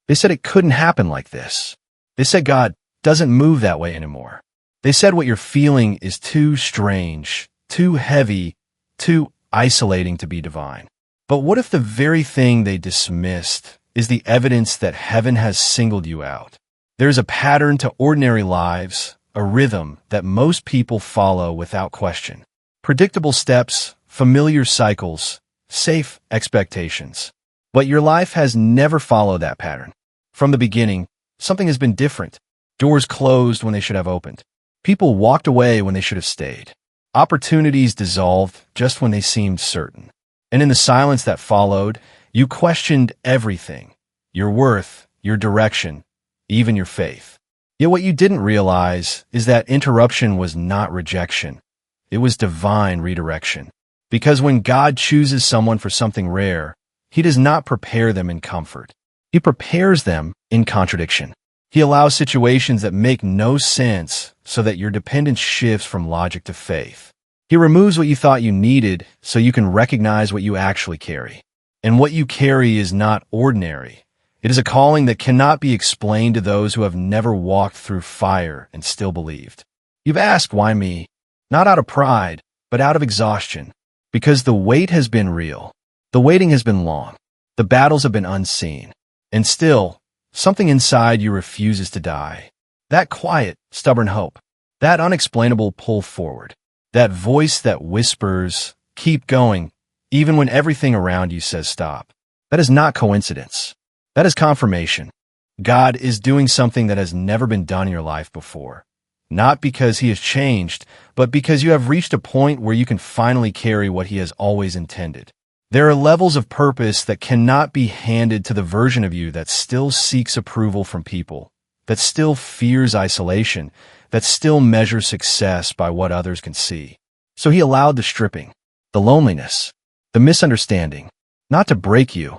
They said it couldn't happen like this. They said God doesn't move that way anymore. They said what you're feeling is too strange, too heavy, too isolating to be divine. But what if the very thing they dismissed is the evidence that heaven has singled you out? There's a pattern to ordinary lives, a rhythm that most people follow without question. Predictable steps, familiar cycles, safe expectations. But your life has never followed that pattern. From the beginning, something has been different. Doors closed when they should have opened. People walked away when they should have stayed. Opportunities dissolved just when they seemed certain. And in the silence that followed, you questioned everything. Your worth, your direction, even your faith. Yet what you didn't realize is that interruption was not rejection. It was divine redirection. Because when God chooses someone for something rare, He does not prepare them in comfort. He prepares them in contradiction. He allows situations that make no sense so that your dependence shifts from logic to faith. He removes what you thought you needed so you can recognize what you actually carry. And what you carry is not ordinary. It is a calling that cannot be explained to those who have never walked through fire and still believed. You've asked, why me? Not out of pride, but out of exhaustion. Because the wait has been real. The waiting has been long. The battles have been unseen. And still, something inside you refuses to die. That quiet, stubborn hope. That unexplainable pull forward. That voice that whispers, keep going, even when everything around you says stop. That is not coincidence. That is confirmation. God is doing something that has never been done in your life before. Not because He has changed, but because you have reached a point where you can finally carry what He has always intended. There are levels of purpose that cannot be handed to the version of you that still seeks approval from people, that still fears isolation, that still measures success by what others can see. So He allowed the stripping, the loneliness, the misunderstanding, not to break you,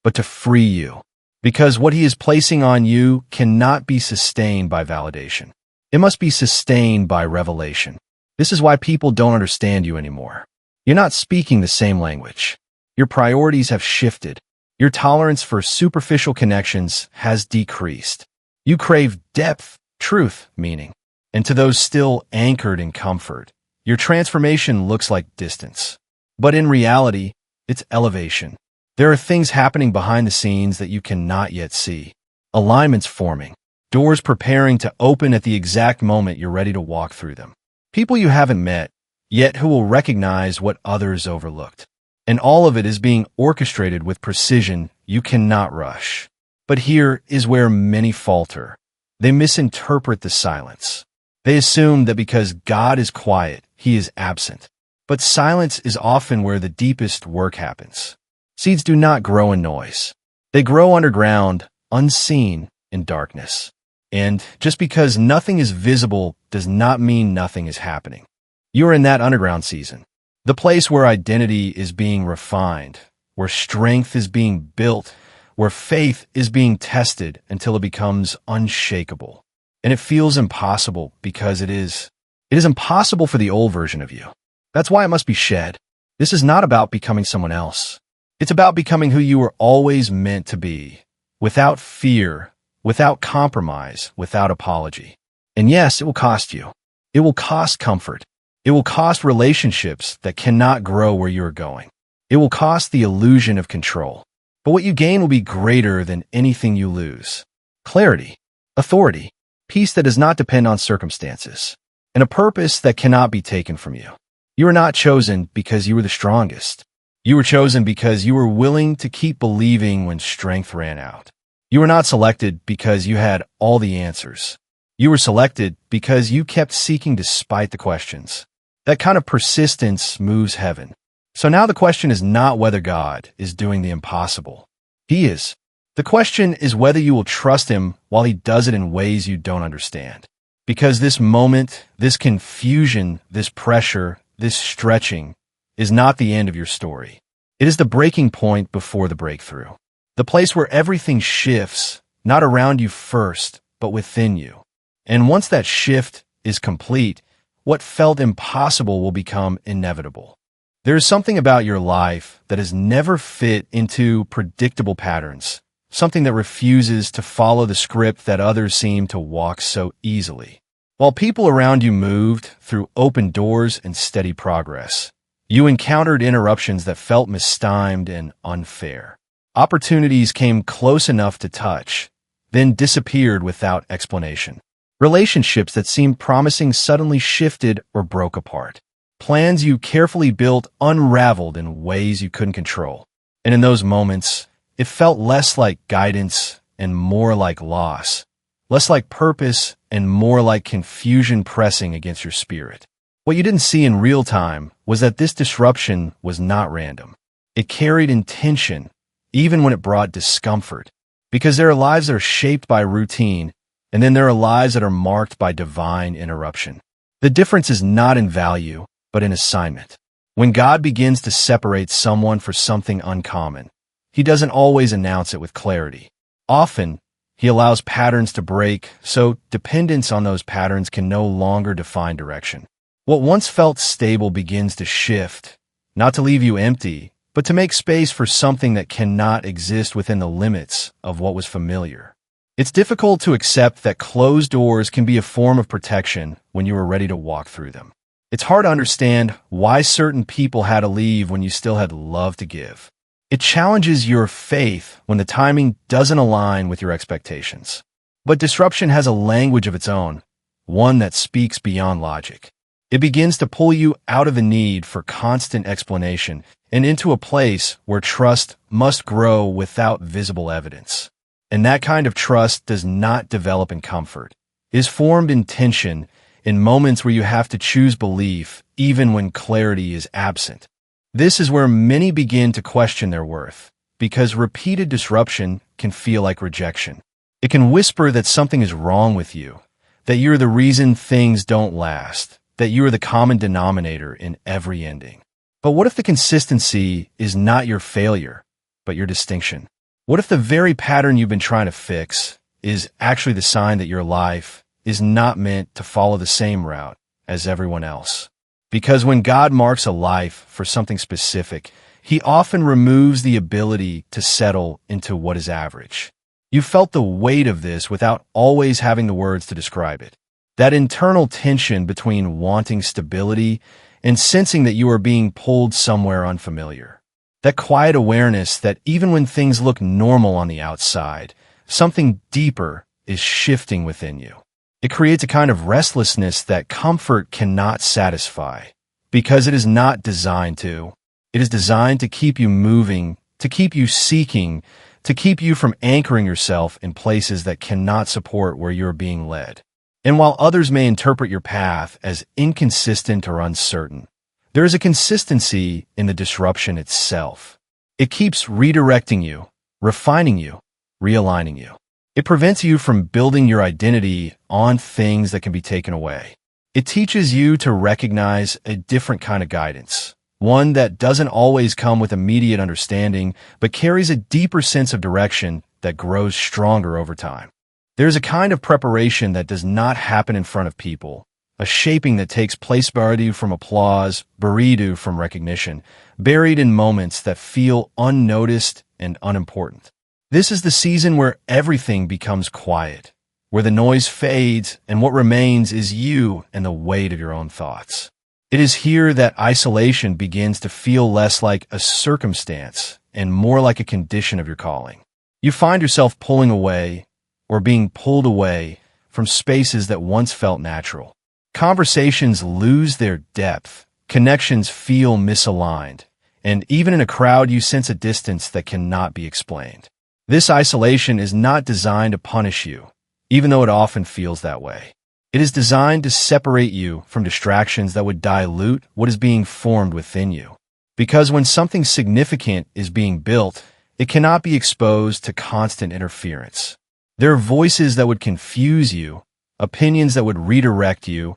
but to free you. Because what He is placing on you cannot be sustained by validation. It must be sustained by revelation. This is why people don't understand you anymore. You're not speaking the same language. Your priorities have shifted. Your tolerance for superficial connections has decreased. You crave depth, truth, meaning. And to those still anchored in comfort, your transformation looks like distance. But in reality, it's elevation. There are things happening behind the scenes that you cannot yet see. Alignments forming. Doors preparing to open at the exact moment you're ready to walk through them. People you haven't met, yet who will recognize what others overlooked. And all of it is being orchestrated with precision you cannot rush. But here is where many falter. They misinterpret the silence. They assume that because God is quiet, He is absent. But silence is often where the deepest work happens. Seeds do not grow in noise. They grow underground, unseen, in darkness. And just because nothing is visible does not mean nothing is happening. You are in that underground season. The place where identity is being refined, where strength is being built, where faith is being tested until it becomes unshakable. And it feels impossible because it is impossible for the old version of you. That's why it must be shed. This is not about becoming someone else. It's about becoming who you were always meant to be, without fear, without compromise, without apology. And yes, it will cost you. It will cost comfort. It will cost relationships that cannot grow where you are going. It will cost the illusion of control. But what you gain will be greater than anything you lose. Clarity, authority, peace that does not depend on circumstances, and a purpose that cannot be taken from you. You were not chosen because you were the strongest. You were chosen because you were willing to keep believing when strength ran out. You were not selected because you had all the answers. You were selected because you kept seeking despite the questions. That kind of persistence moves heaven. So now the question is not whether God is doing the impossible. He is. The question is whether you will trust Him while He does it in ways you don't understand. Because this moment, this confusion, this pressure, this stretching is not the end of your story. It is the breaking point before the breakthrough. The place where everything shifts, not around you first, but within you. And once that shift is complete, what felt impossible will become inevitable. There is something about your life that has never fit into predictable patterns, something that refuses to follow the script that others seem to walk so easily. While people around you moved through open doors and steady progress, you encountered interruptions that felt mistimed and unfair. Opportunities came close enough to touch, then disappeared without explanation. Relationships that seemed promising suddenly shifted or broke apart. Plans you carefully built unraveled in ways you couldn't control. And in those moments, it felt less like guidance and more like loss, less like purpose and more like confusion pressing against your spirit. What you didn't see in real time was that this disruption was not random. It carried intention, even when it brought discomfort, because there are lives that are shaped by routine, and then there are lives that are marked by divine interruption. The difference is not in value, but in assignment. When God begins to separate someone for something uncommon, He doesn't always announce it with clarity. Often, He allows patterns to break, so dependence on those patterns can no longer define direction. What once felt stable begins to shift, not to leave you empty, but to make space for something that cannot exist within the limits of what was familiar. It's difficult to accept that closed doors can be a form of protection when you are ready to walk through them. It's hard to understand why certain people had to leave when you still had love to give. It challenges your faith when the timing doesn't align with your expectations. But disruption has a language of its own, one that speaks beyond logic. It begins to pull you out of the need for constant explanation and into a place where trust must grow without visible evidence. And that kind of trust does not develop in comfort. It is formed in tension, in moments where you have to choose belief, even when clarity is absent. This is where many begin to question their worth, because repeated disruption can feel like rejection. It can whisper that something is wrong with you, that you're the reason things don't last, that you are the common denominator in every ending. But what if the consistency is not your failure, but your distinction? What if the very pattern you've been trying to fix is actually the sign that your life is not meant to follow the same route as everyone else? Because when God marks a life for something specific, He often removes the ability to settle into what is average. You felt the weight of this without always having the words to describe it. That internal tension between wanting stability and sensing that you are being pulled somewhere unfamiliar. That quiet awareness that even when things look normal on the outside, something deeper is shifting within you. It creates a kind of restlessness that comfort cannot satisfy, because it is not designed to. It is designed to keep you moving, to keep you seeking, to keep you from anchoring yourself in places that cannot support where you are being led. And while others may interpret your path as inconsistent or uncertain, there is a consistency in the disruption itself. It keeps redirecting you, refining you, realigning you. It prevents you from building your identity on things that can be taken away. It teaches you to recognize a different kind of guidance, one that doesn't always come with immediate understanding, but carries a deeper sense of direction that grows stronger over time. There's a kind of preparation that does not happen in front of people, a shaping that takes place buried from applause, buried from recognition, buried in moments that feel unnoticed and unimportant. This is the season where everything becomes quiet, where the noise fades and what remains is you and the weight of your own thoughts. It is here that isolation begins to feel less like a circumstance and more like a condition of your calling. You find yourself pulling away or being pulled away from spaces that once felt natural. Conversations lose their depth, connections feel misaligned, and even in a crowd you sense a distance that cannot be explained. This isolation is not designed to punish you, even though it often feels that way. It is designed to separate you from distractions that would dilute what is being formed within you. Because when something significant is being built, it cannot be exposed to constant interference. There are voices that would confuse you, opinions that would redirect you,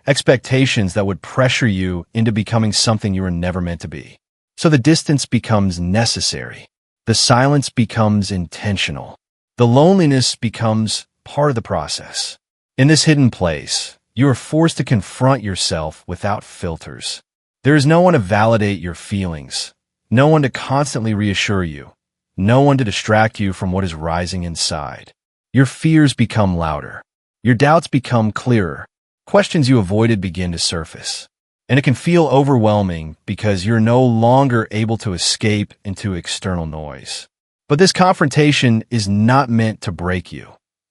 expectations that would pressure you into becoming something you were never meant to be. So the distance becomes necessary. The silence becomes intentional. The loneliness becomes part of the process. In this hidden place, you are forced to confront yourself without filters. There is no one to validate your feelings, no one to constantly reassure you, no one to distract you from what is rising inside. Your fears become louder. Your doubts become clearer. Questions you avoided begin to surface. And it can feel overwhelming because you're no longer able to escape into external noise. But this confrontation is not meant to break you.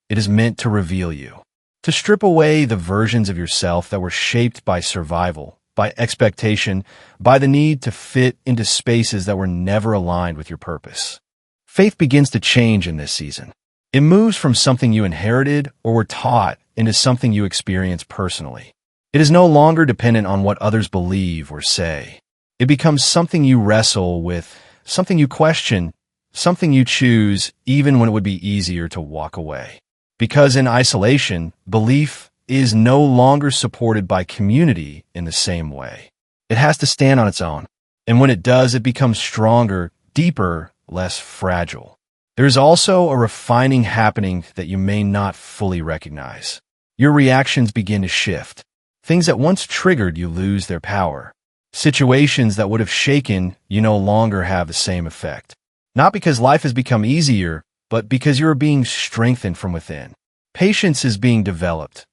It is meant to reveal you, to strip away the versions of yourself that were shaped by survival, by expectation, by the need to fit into spaces that were never aligned with your purpose. Faith begins to change in this season. It moves from something you inherited or were taught into something you experience personally. It is no longer dependent on what others believe or say. It becomes something you wrestle with, something you question, something you choose even when it would be easier to walk away. Because in isolation, belief is no longer supported by community in the same way. It has to stand on its own. And when it does, it becomes stronger, deeper, less fragile. There is also a refining happening that you may not fully recognize. Your reactions begin to shift. Things that once triggered you lose their power. Situations that would have shaken you no longer have the same effect. Not because life has become easier, but because you are being strengthened from within. Patience is being developed,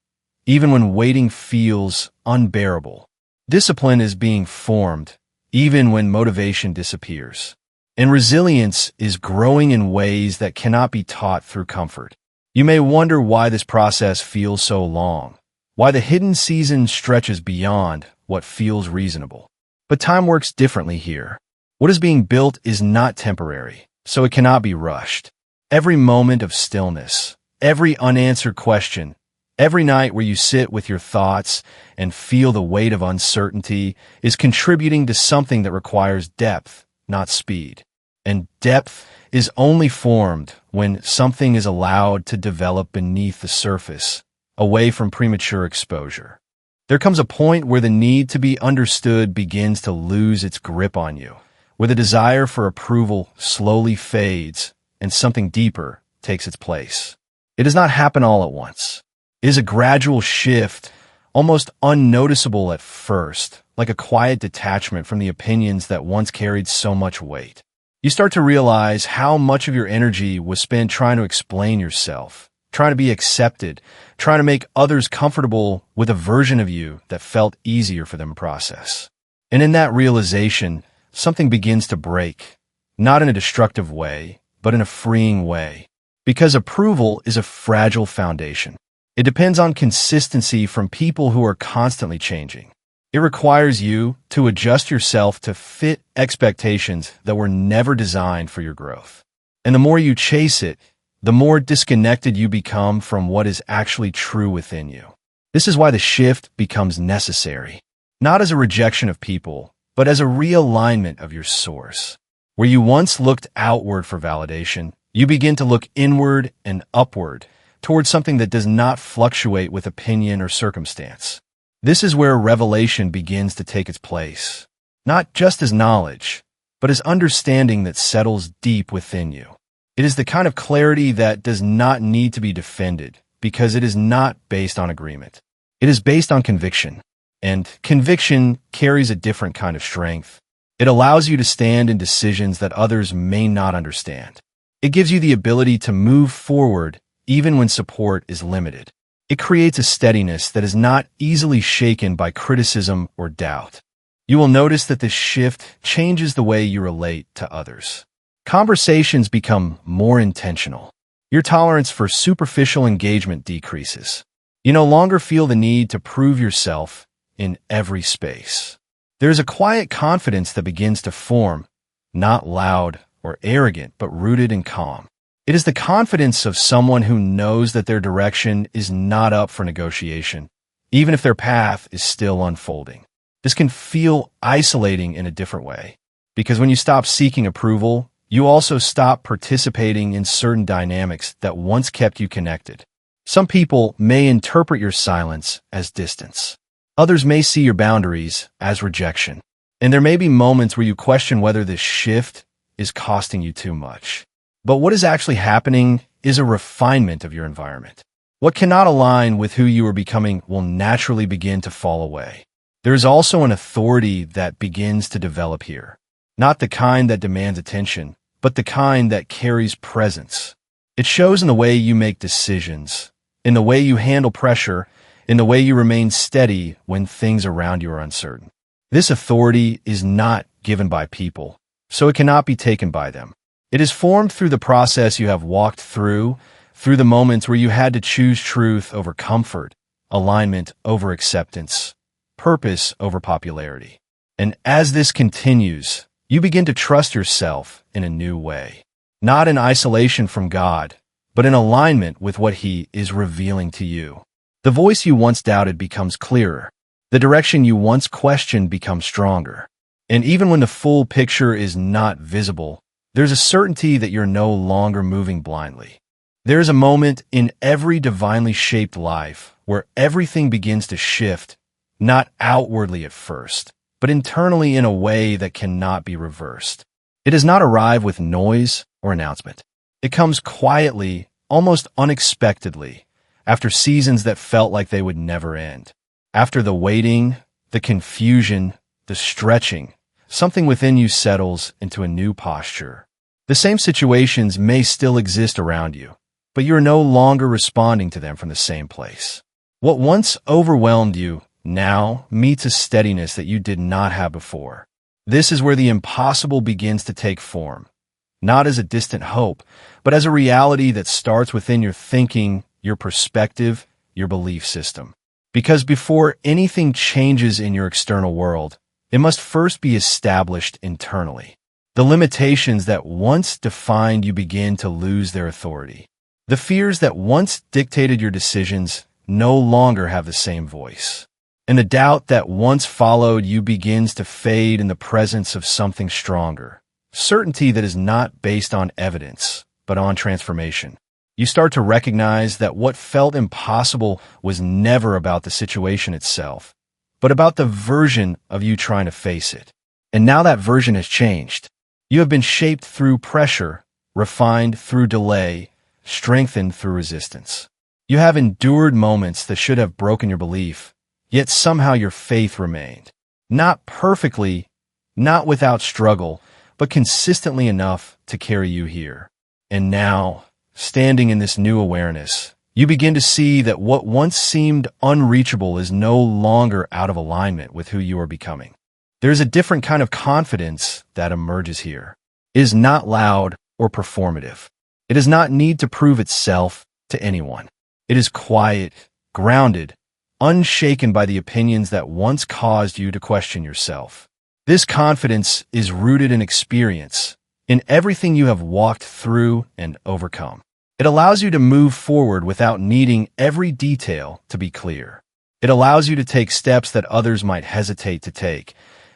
even when waiting feels unbearable. Discipline is being formed, even when motivation disappears. And resilience is growing in ways that cannot be taught through comfort. You may wonder why this process feels so long, why the hidden season stretches beyond what feels reasonable. But time works differently here. What is being built is not temporary, so it cannot be rushed. Every moment of stillness, every unanswered question, every night where you sit with your thoughts and feel the weight of uncertainty is contributing to something that requires depth, not speed. And depth is only formed when something is allowed to develop beneath the surface, away from premature exposure. There comes a point where the need to be understood begins to lose its grip on you, where the desire for approval slowly fades and something deeper takes its place. It does not happen all at once. It is a gradual shift, almost unnoticeable at first, like a quiet detachment from the opinions that once carried so much weight. You start to realize how much of your energy was spent trying to explain yourself, trying to be accepted, trying to make others comfortable with a version of you that felt easier for them to process. And in that realization, something begins to break, not in a destructive way, but in a freeing way. Because approval is a fragile foundation. It depends on consistency from people who are constantly changing. It requires you to adjust yourself to fit expectations that were never designed for your growth. And the more you chase it, the more disconnected you become from what is actually true within you. This is why the shift becomes necessary, not as a rejection of people, but as a realignment of your source. Where you once looked outward for validation, you begin to look inward and upward towards something that does not fluctuate with opinion or circumstance. This is where revelation begins to take its place, not just as knowledge, but as understanding that settles deep within you. It is the kind of clarity that does not need to be defended because it is not based on agreement. It is based on conviction, and conviction carries a different kind of strength. It allows you to stand in decisions that others may not understand. It gives you the ability to move forward even when support is limited. It creates a steadiness that is not easily shaken by criticism or doubt. You will notice that this shift changes the way you relate to others. Conversations become more intentional. Your tolerance for superficial engagement decreases. You no longer feel the need to prove yourself in every space. There is a quiet confidence that begins to form, not loud or arrogant, but rooted in calm. It is the confidence of someone who knows that their direction is not up for negotiation, even if their path is still unfolding. This can feel isolating in a different way, because when you stop seeking approval, you also stop participating in certain dynamics that once kept you connected. Some people may interpret your silence as distance. Others may see your boundaries as rejection. And there may be moments where you question whether this shift is costing you too much. But what is actually happening is a refinement of your environment. What cannot align with who you are becoming will naturally begin to fall away. There is also an authority that begins to develop here. Not the kind that demands attention, but the kind that carries presence. It shows in the way you make decisions, in the way you handle pressure, in the way you remain steady when things around you are uncertain. This authority is not given by people, so it cannot be taken by them. It is formed through the process you have walked through the moments where you had to choose truth over comfort, alignment over acceptance, purpose over popularity. And as this continues, you begin to trust yourself in a new way, not in isolation from God, but in alignment with what He is revealing to you. The voice you once doubted becomes clearer. The direction you once questioned becomes stronger. And even when the full picture is not visible, there's a certainty that you're no longer moving blindly. There's a moment in every divinely shaped life where everything begins to shift, not outwardly at first, but internally in a way that cannot be reversed. It does not arrive with noise or announcement. It comes quietly, almost unexpectedly, after seasons that felt like they would never end. After the waiting, the confusion, the stretching, something within you settles into a new posture. The same situations may still exist around you, but you are no longer responding to them from the same place. What once overwhelmed you now meets a steadiness that you did not have before. This is where the impossible begins to take form, not as a distant hope, but as a reality that starts within your thinking, your perspective, your belief system. Because before anything changes in your external world, it must first be established internally. The limitations that once defined you begin to lose their authority. The fears that once dictated your decisions no longer have the same voice. And the doubt that once followed you begins to fade in the presence of something stronger. Certainty that is not based on evidence, but on transformation. You start to recognize that what felt impossible was never about the situation itself, but about the version of you trying to face it. And now that version has changed. You have been shaped through pressure, refined through delay, strengthened through resistance. You have endured moments that should have broken your belief, yet somehow your faith remained. Not perfectly, not without struggle, but consistently enough to carry you here. And now, standing in this new awareness, you begin to see that what once seemed unreachable is no longer out of alignment with who you are becoming. There's a different kind of confidence that emerges here. It is not loud or performative. It does not need to prove itself to anyone. It is quiet, grounded, unshaken by the opinions that once caused you to question yourself. This confidence is rooted in experience, in everything you have walked through and overcome. It allows you to move forward without needing every detail to be clear. It allows you to take steps that others might hesitate to take,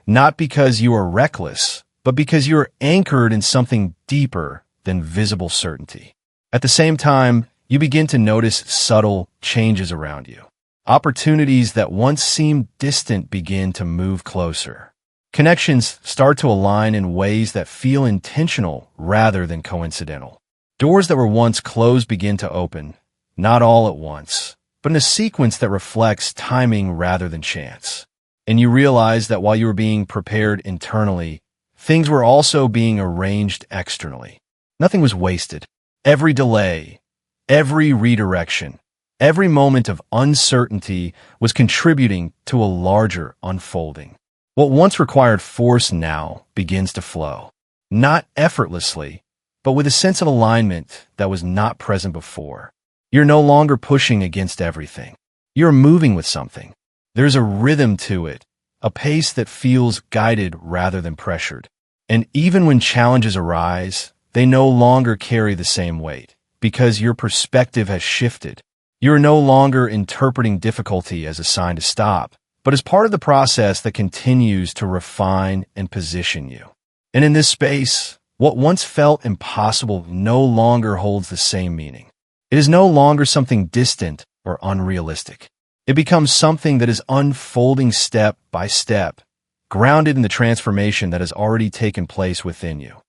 not because you are reckless, but because you are anchored in something deeper than visible certainty. At the same time, you begin to notice subtle changes around you. Opportunities that once seemed distant begin to move closer. Connections start to align in ways that feel intentional rather than coincidental. Doors that were once closed begin to open, not all at once, but in a sequence that reflects timing rather than chance. And you realize that while you were being prepared internally, things were also being arranged externally. Nothing was wasted. Every delay, every redirection, every moment of uncertainty was contributing to a larger unfolding. What once required force now begins to flow, not effortlessly, but with a sense of alignment that was not present before. You're no longer pushing against everything. You're moving with something. There's a rhythm to it, a pace that feels guided rather than pressured. And even when challenges arise, they no longer carry the same weight, because your perspective has shifted. You're no longer interpreting difficulty as a sign to stop, but as part of the process that continues to refine and position you. And in this space, what once felt impossible no longer holds the same meaning. It is no longer something distant or unrealistic. It becomes something that is unfolding step by step, grounded in the transformation that has already taken place within you.